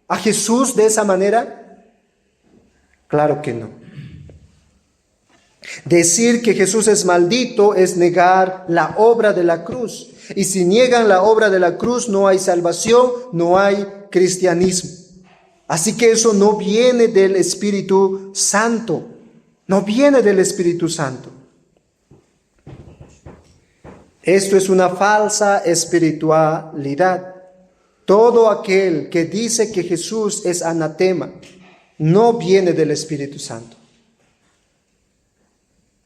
a Jesús de esa manera? Claro que no. Decir que Jesús es maldito es negar la obra de la cruz. Y si niegan la obra de la cruz, no hay salvación, no hay cristianismo. Así que eso no viene del Espíritu Santo. No viene del Espíritu Santo. Esto es una falsa espiritualidad. Todo aquel que dice que Jesús es anatema no viene del Espíritu Santo.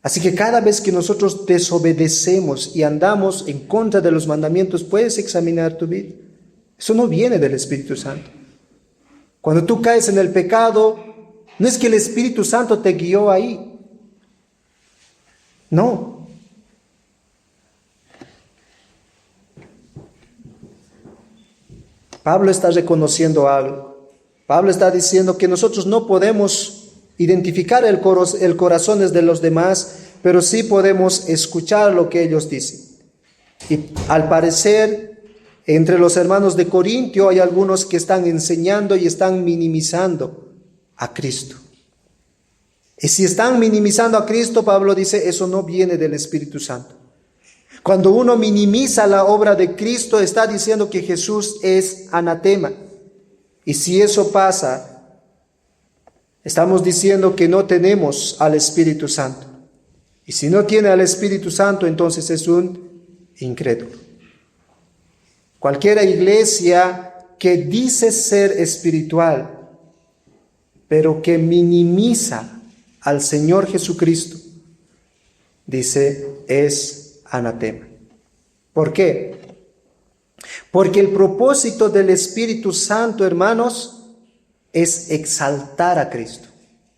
Así que cada vez que nosotros desobedecemos y andamos en contra de los mandamientos, puedes examinar tu vida. Eso no viene del Espíritu Santo. Cuando tú caes en el pecado, no es que el Espíritu Santo te guió ahí. No. Pablo está reconociendo algo. Pablo está diciendo que nosotros no podemos identificar el corazón de los demás, pero sí podemos escuchar lo que ellos dicen. Y al parecer, entre los hermanos de Corintio hay algunos que están enseñando y están minimizando a Cristo. Y si están minimizando a Cristo, Pablo dice, eso no viene del Espíritu Santo. Cuando uno minimiza la obra de Cristo, está diciendo que Jesús es anatema. Y si eso pasa, estamos diciendo que no tenemos al Espíritu Santo. Y si no tiene al Espíritu Santo, entonces es un incrédulo. Cualquier iglesia que dice ser espiritual, pero que minimiza al Señor Jesucristo, dice, es anatema. ¿Por qué? Porque el propósito del Espíritu Santo, hermanos, es exaltar a Cristo.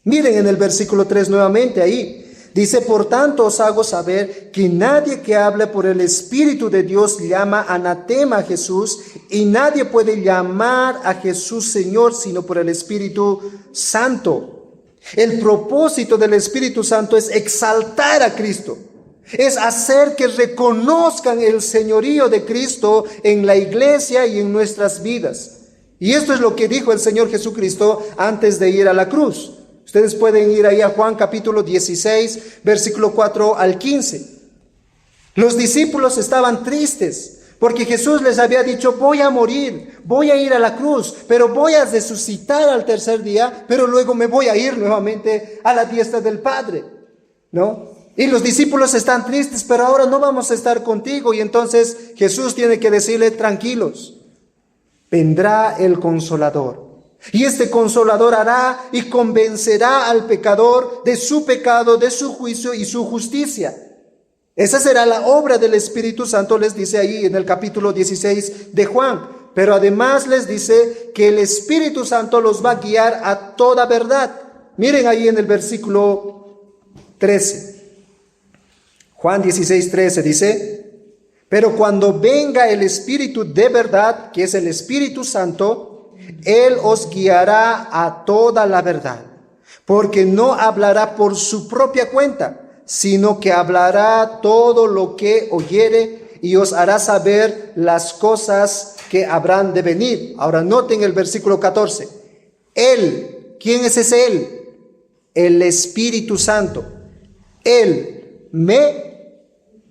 Miren en el versículo 3 nuevamente ahí. Dice, por tanto os hago saber que nadie que hable por el Espíritu de Dios llama anatema a Jesús, y nadie puede llamar a Jesús Señor sino por el Espíritu Santo. El propósito del Espíritu Santo es exaltar a Cristo. Es hacer que reconozcan el señorío de Cristo en la iglesia y en nuestras vidas. Y esto es lo que dijo el Señor Jesucristo antes de ir a la cruz. Ustedes pueden ir ahí a Juan capítulo 16, versículo 4 al 15. Los discípulos estaban tristes porque Jesús les había dicho, voy a morir, voy a ir a la cruz, pero voy a resucitar al tercer día, pero luego me voy a ir nuevamente a la diestra del Padre, ¿no? Y los discípulos están tristes, pero ahora no vamos a estar contigo. Y entonces Jesús tiene que decirle, tranquilos. Vendrá el Consolador, y este Consolador hará y convencerá al pecador de su pecado, de su juicio y su justicia. Esa será la obra del Espíritu Santo, les dice ahí en el capítulo 16 de Juan. Pero además les dice que el Espíritu Santo los va a guiar a toda verdad. Miren ahí en el versículo 13. Juan 16, 13 dice, pero cuando venga el Espíritu de verdad, que es el Espíritu Santo, Él os guiará a toda la verdad, porque no hablará por su propia cuenta, sino que hablará todo lo que oyere y os hará saber las cosas que habrán de venir. Ahora noten el versículo 14. Él, ¿quién es ese Él? El Espíritu Santo. Él me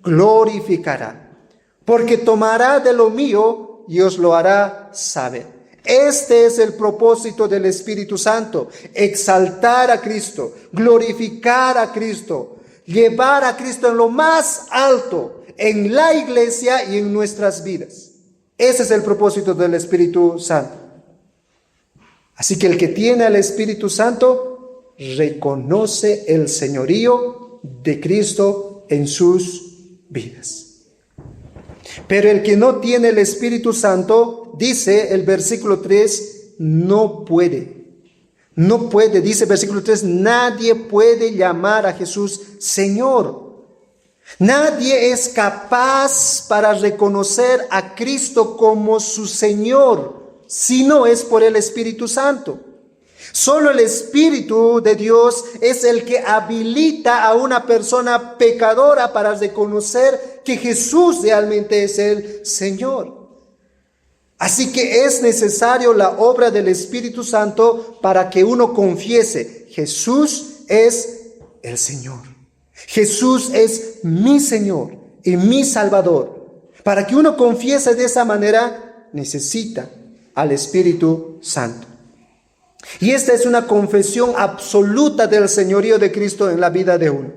glorificará, porque tomará de lo mío y os lo hará saber. Este es el propósito del Espíritu Santo: exaltar a Cristo, glorificar a Cristo, llevar a Cristo en lo más alto, en la iglesia y en nuestras vidas. Ese es el propósito del Espíritu Santo. Así que el que tiene al Espíritu Santo reconoce el señorío de Cristo en sus vidas. Pero el que no tiene el Espíritu Santo, dice el versículo 3, no puede. No puede, dice el versículo 3, nadie puede llamar a Jesús Señor. Nadie es capaz para reconocer a Cristo como su Señor, si no es por el Espíritu Santo. Solo el Espíritu de Dios es el que habilita a una persona pecadora para reconocer que Jesús realmente es el Señor. Así que es necesario la obra del Espíritu Santo para que uno confiese: Jesús es el Señor. Jesús es mi Señor y mi Salvador. Para que uno confiese de esa manera, necesita al Espíritu Santo. Y esta es una confesión absoluta del señorío de Cristo en la vida de uno.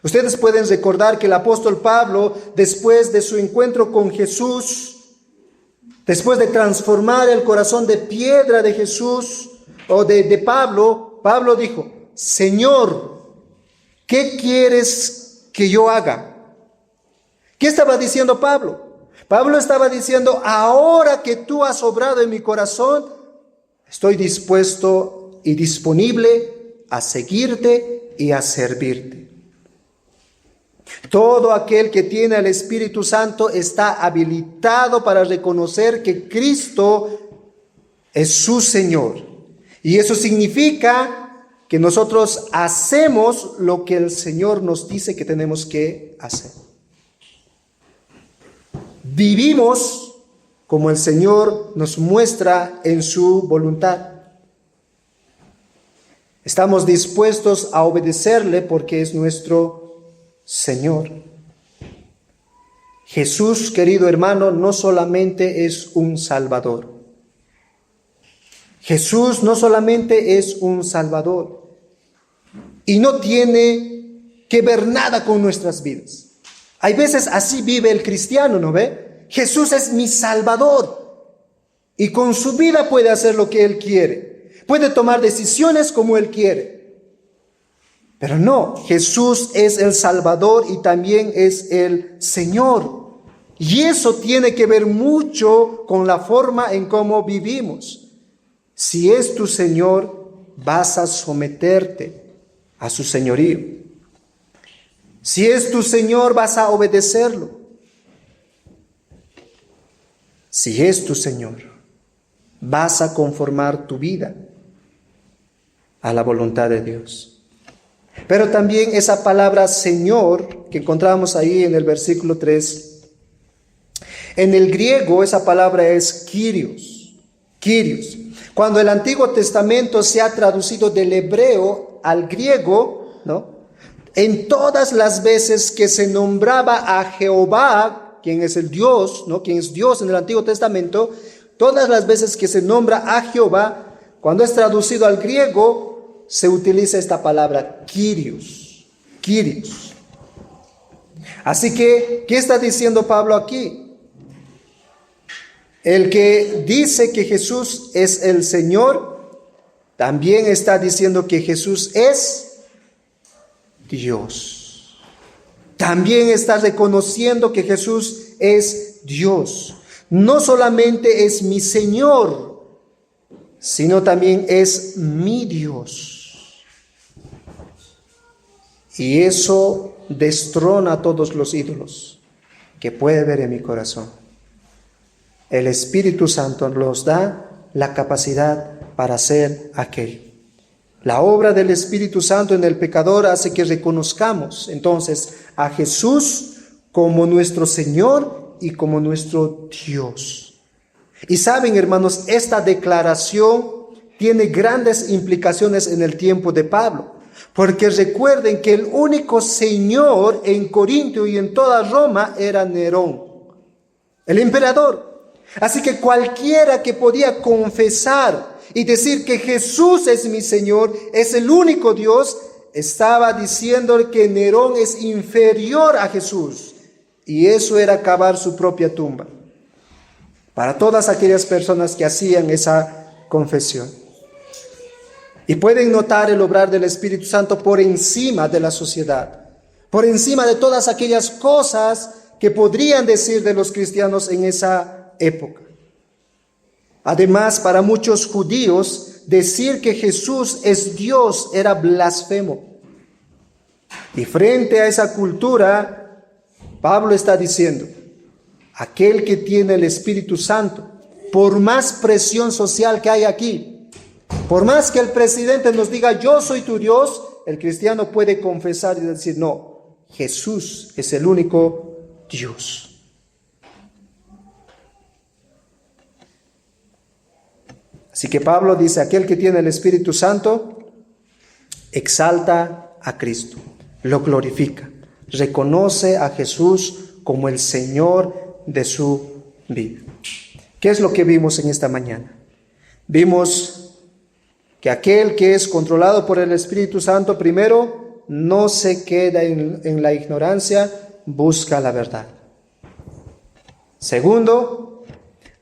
Ustedes pueden recordar que el apóstol Pablo, después de su encuentro con Jesús, después de transformar el corazón de piedra de Jesús o de Pablo, Pablo dijo: Señor, ¿qué quieres que yo haga? ¿Qué estaba diciendo Pablo? Pablo estaba diciendo: ahora que tú has obrado en mi corazón, estoy dispuesto y disponible a seguirte y a servirte. Todo aquel que tiene al Espíritu Santo está habilitado para reconocer que Cristo es su Señor. Y eso significa que nosotros hacemos lo que el Señor nos dice que tenemos que hacer. Vivimos como el Señor nos muestra en su voluntad. Estamos dispuestos a obedecerle porque es nuestro Señor. Jesús, querido hermano, no solamente es un Salvador. Jesús no solamente es un Salvador y no tiene que ver nada con nuestras vidas. Hay veces así vive el cristiano, ¿no ve? Jesús es mi Salvador y con su vida puede hacer lo que Él quiere. Puede tomar decisiones como Él quiere. Pero no, Jesús es el Salvador y también es el Señor. Y eso tiene que ver mucho con la forma en cómo vivimos. Si es tu Señor, vas a someterte a su señorío. Si es tu Señor, vas a obedecerlo. Si es tu Señor, vas a conformar tu vida a la voluntad de Dios. Pero también esa palabra Señor que encontramos ahí en el versículo 3, en el griego esa palabra es Kyrios. Kyrios. Cuando el Antiguo Testamento se ha traducido del hebreo al griego, ¿no? En todas las veces que se nombraba a Jehová, quien es el Dios, ¿no? Quien es Dios en el Antiguo Testamento, todas las veces que se nombra a Jehová, cuando es traducido al griego, se utiliza esta palabra Kyrios. Kyrios. Así que, ¿qué está diciendo Pablo aquí? El que dice que Jesús es el Señor, también está diciendo que Jesús es Dios. También está reconociendo que Jesús es Dios. No solamente es mi Señor, sino también es mi Dios. Y eso destrona a todos los ídolos que puede ver en mi corazón. El Espíritu Santo nos da la capacidad para hacer aquello. La obra del Espíritu Santo en el pecador hace que reconozcamos entonces a Jesús como nuestro Señor y como nuestro Dios. Y saben, hermanos, esta declaración tiene grandes implicaciones en el tiempo de Pablo, porque recuerden que el único señor en Corinto y en toda Roma era Nerón, el emperador. Así que cualquiera que podía confesar y decir que Jesús es mi Señor, es el único Dios, estaba diciendo que Nerón es inferior a Jesús. Y eso era cavar su propia tumba para todas aquellas personas que hacían esa confesión. Y pueden notar el obrar del Espíritu Santo por encima de la sociedad, por encima de todas aquellas cosas que podrían decir de los cristianos en esa época. Además, para muchos judíos, decir que Jesús es Dios era blasfemo. Y frente a esa cultura, Pablo está diciendo, aquel que tiene el Espíritu Santo, por más presión social que hay aquí, Por más que el presidente nos diga, yo soy tu Dios, el cristiano puede confesar y decir, no, Jesús es el único Dios. Así que Pablo dice, aquel que tiene el Espíritu Santo exalta a Cristo, lo glorifica, reconoce a Jesús como el Señor de su vida. ¿Qué es lo que vimos en esta mañana? Vimos que aquel que es controlado por el Espíritu Santo, primero, no se queda en la ignorancia, busca la verdad. Segundo,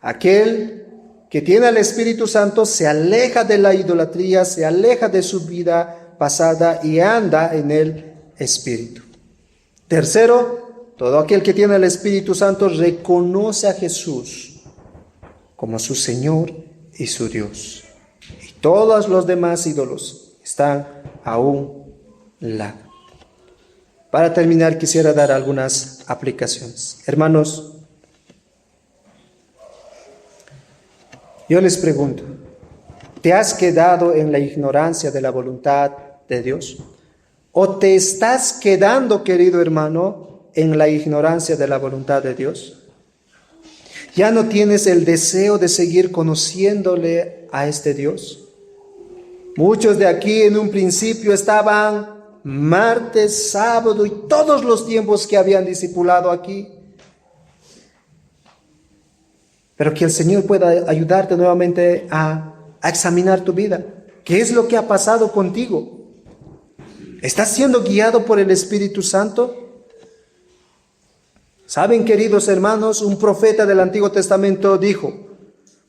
aquel que tiene el Espíritu Santo se aleja de la idolatría, se aleja de su vida pasada y anda en el Espíritu. Tercero, todo aquel que tiene el Espíritu Santo reconoce a Jesús como su Señor y su Dios. Y todos los demás ídolos están a un lado. Para terminar, quisiera dar algunas aplicaciones. Hermanos, yo les pregunto, ¿te has quedado en la ignorancia de la voluntad de Dios? ¿O te estás quedando, querido hermano, en la ignorancia de la voluntad de Dios? ¿Ya no tienes el deseo de seguir conociéndole a este Dios? Muchos de aquí en un principio estaban martes, sábado y todos los tiempos que habían discipulado aquí. Pero que el Señor pueda ayudarte nuevamente a examinar tu vida. ¿Qué es lo que ha pasado contigo? ¿Estás siendo guiado por el Espíritu Santo? ¿Saben, queridos hermanos? Un profeta del Antiguo Testamento dijo,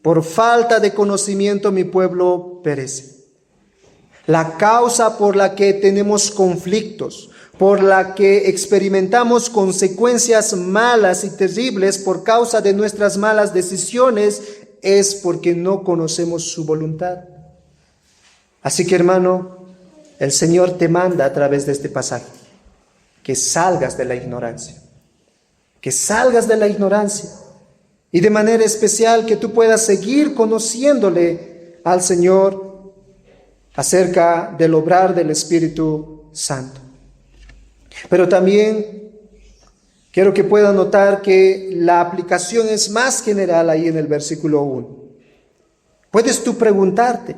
por falta de conocimiento mi pueblo perece. La causa por la que tenemos conflictos, por la que experimentamos consecuencias malas y terribles por causa de nuestras malas decisiones, es porque no conocemos su voluntad. Así que, hermano, el Señor te manda a través de este pasaje que salgas de la ignorancia, que salgas de la ignorancia y de manera especial que tú puedas seguir conociéndole al Señor acerca del obrar del Espíritu Santo. Pero también quiero que puedan notar que la aplicación es más general ahí en el versículo 1. Puedes tú preguntarte,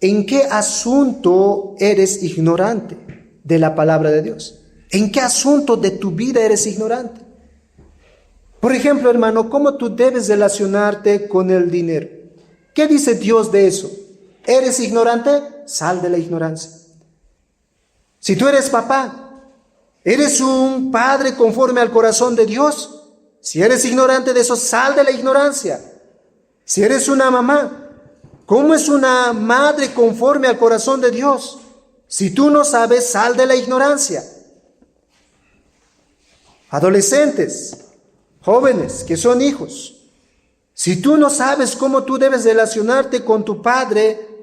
¿en qué asunto eres ignorante de la palabra de Dios? ¿En qué asunto de tu vida eres ignorante? Por ejemplo, hermano, ¿cómo tú debes relacionarte con el dinero? ¿Qué dice Dios de eso? ¿Eres ignorante? Sal de la ignorancia. Si tú eres papá, ¿eres un padre conforme al corazón de Dios? Si eres ignorante de eso, sal de la ignorancia. Si eres una mamá, ¿cómo es una madre conforme al corazón de Dios? Si tú no sabes, sal de la ignorancia. Adolescentes, jóvenes que son hijos, si tú no sabes cómo tú debes relacionarte con tu padre,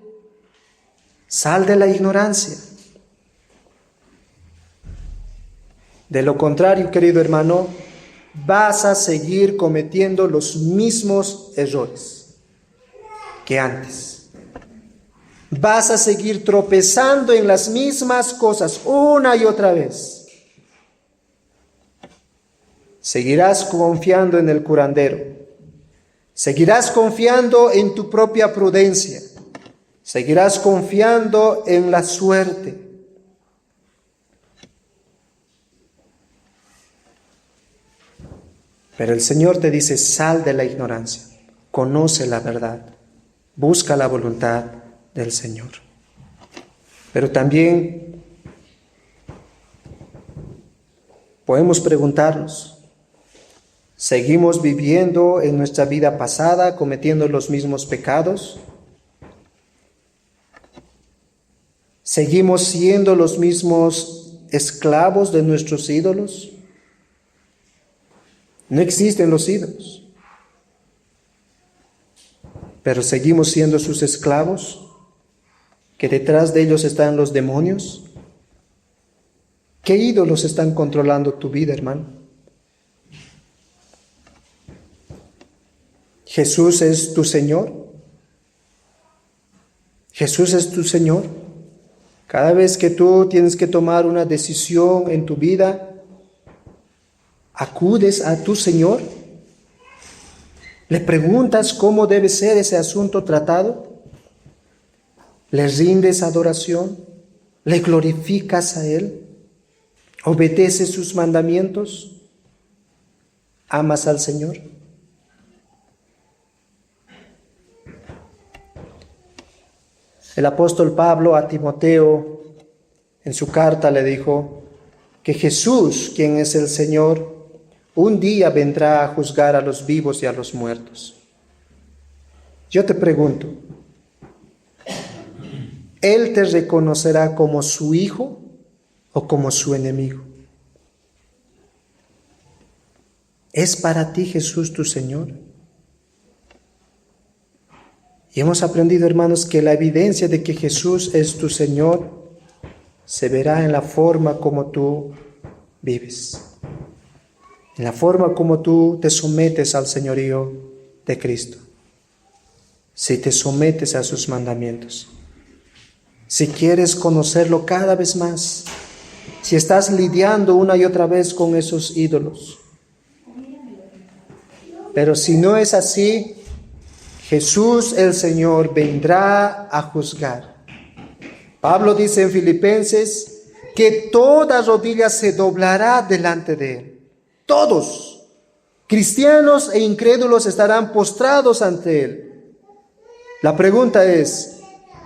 sal de la ignorancia. De lo contrario, querido hermano, vas a seguir cometiendo los mismos errores que antes. Vas a seguir tropezando en las mismas cosas una y otra vez. Seguirás confiando en el curandero. Seguirás confiando en tu propia prudencia. Seguirás confiando en la suerte. Pero el Señor te dice, sal de la ignorancia, conoce la verdad, busca la voluntad del Señor. Pero también podemos preguntarnos, ¿seguimos viviendo en nuestra vida pasada cometiendo los mismos pecados? ¿Seguimos siendo los mismos esclavos de nuestros ídolos? No existen los ídolos, pero seguimos siendo sus esclavos, que detrás de ellos están los demonios. ¿Qué ídolos están controlando tu vida, hermano? ¿Jesús es tu Señor? Jesús es tu Señor. Cada vez que tú tienes que tomar una decisión en tu vida, acudes a tu Señor. Le preguntas cómo debe ser ese asunto tratado. Le rindes adoración. Le glorificas a Él. Obedeces sus mandamientos. Amas al Señor. El apóstol Pablo a Timoteo en su carta le dijo que Jesús, quien es el Señor, un día vendrá a juzgar a los vivos y a los muertos. Yo te pregunto, ¿Él te reconocerá como su hijo o como su enemigo? ¿Es para ti Jesús tu Señor? Y hemos aprendido, hermanos, que la evidencia de que Jesús es tu Señor se verá en la forma como tú vives, en la forma como tú te sometes al señorío de Cristo, si te sometes a sus mandamientos, si quieres conocerlo cada vez más, si estás lidiando una y otra vez con esos ídolos. Pero si no es así, Jesús el Señor vendrá a juzgar. Pablo dice en Filipenses que toda rodilla se doblará delante de Él. Todos, cristianos e incrédulos, estarán postrados ante Él. La pregunta es,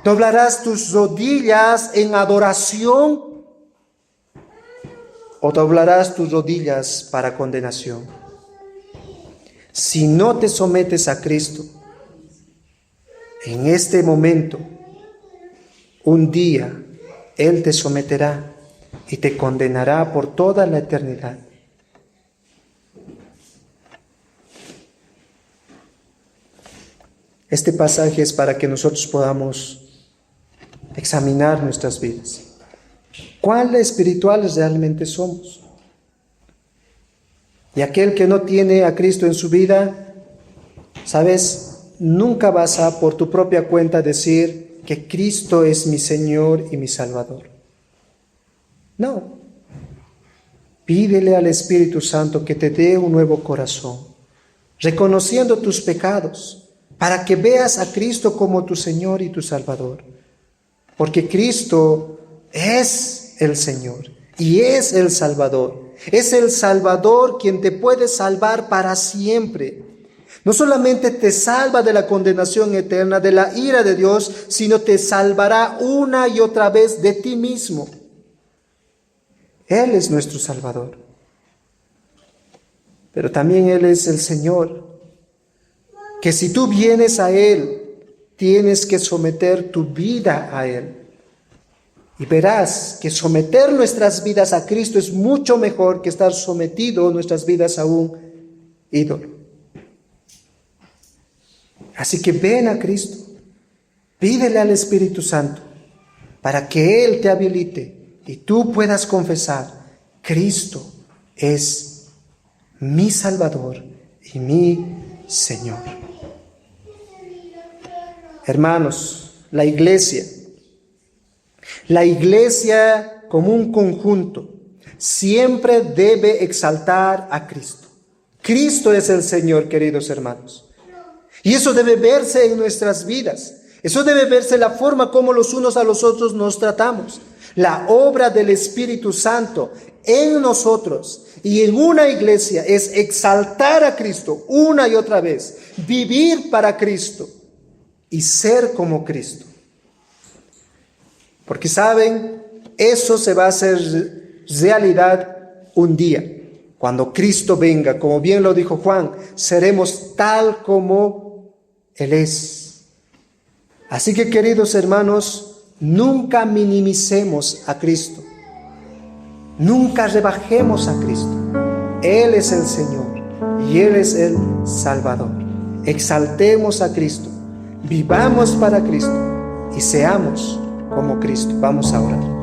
¿doblarás tus rodillas en adoración o doblarás tus rodillas para condenación? Si no te sometes a Cristo, en este momento, un día Él te someterá y te condenará por toda la eternidad. Este pasaje es para que nosotros podamos examinar nuestras vidas. ¿Cuál espirituales realmente somos? Y aquel que no tiene a Cristo en su vida, ¿sabes? Nunca vas a por tu propia cuenta decir que Cristo es mi Señor y mi Salvador. No. Pídele al Espíritu Santo que te dé un nuevo corazón, reconociendo tus pecados, para que veas a Cristo como tu Señor y tu Salvador. Porque Cristo es el Señor y es el Salvador. Es el Salvador quien te puede salvar para siempre. No solamente te salva de la condenación eterna, de la ira de Dios, sino te salvará una y otra vez de ti mismo. Él es nuestro Salvador. Pero también Él es el Señor, que si tú vienes a Él, tienes que someter tu vida a Él. Y verás que someter nuestras vidas a Cristo es mucho mejor que estar sometido nuestras vidas a un ídolo. Así que ven a Cristo, pídele al Espíritu Santo para que Él te habilite y tú puedas confesar, Cristo es mi Salvador y mi Señor. Hermanos, la iglesia como un conjunto siempre debe exaltar a Cristo. Cristo es el Señor, queridos hermanos. Y eso debe verse en nuestras vidas. Eso debe verse en la forma como los unos a los otros nos tratamos. La obra del Espíritu Santo en nosotros y en una iglesia es exaltar a Cristo una y otra vez, vivir para Cristo y ser como Cristo. Porque saben, eso se va a hacer realidad un día. Cuando Cristo venga, como bien lo dijo Juan, seremos tal como Él es. Así que, queridos hermanos, nunca minimicemos a Cristo. Nunca rebajemos a Cristo. Él es el Señor y Él es el Salvador. Exaltemos a Cristo, vivamos para Cristo y seamos como Cristo. Vamos a orar.